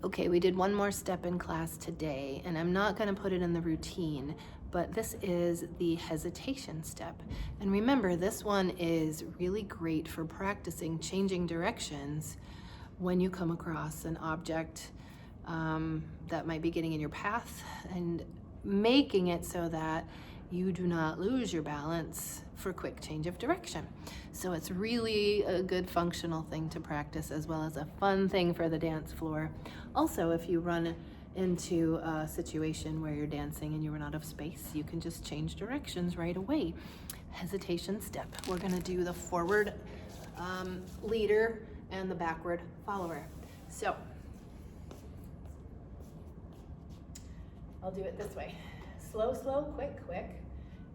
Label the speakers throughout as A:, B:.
A: Okay, we did one more step in class today, and I'm not going to put it in the routine, but this is the hesitation step. And remember, this one is really great for practicing changing directions when you come across an object that might be getting in your path, and making it so that you do not lose your balance for quick change of direction. So it's really a good functional thing to practice, as well as a fun thing for the dance floor. Also, if you run into a situation where you're dancing and you run out of space, you can just change directions right away. Hesitation step. We're gonna do the forward leader and the backward follower. So I'll do it this way. Slow, slow, quick, quick.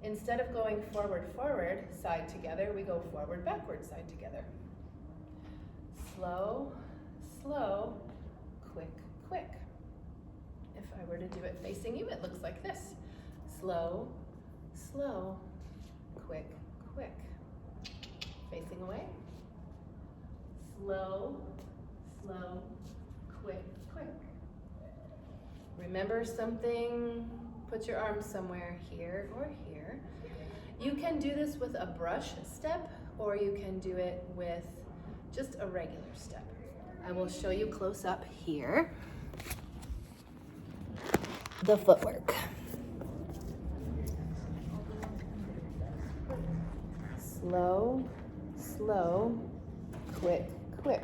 A: Instead of going forward, forward, side together, we go forward, backward, side together. Slow, slow, quick, quick. If I were to do it facing you, it looks like this. Slow, slow, quick, quick. Facing away. Slow, slow, quick, quick. Remember something, put your arms somewhere here or here. You can do this with a brush step, or you can do it with just a regular step. I will show you close up here. The footwork. Slow, slow, quick, quick.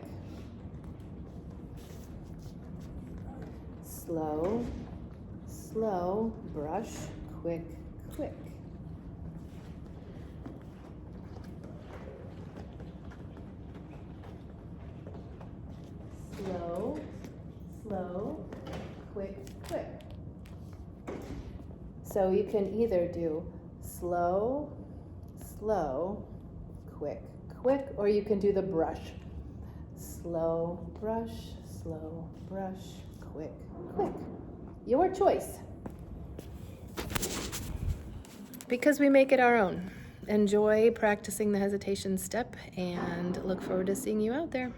A: Slow, slow, brush, quick, quick. Slow, slow, quick, quick. So you can either do slow, slow, quick, quick, or you can do the brush. Slow, brush, quick, quick. Your choice. Because we make it our own. Enjoy practicing the hesitation step, and look forward to seeing you out there.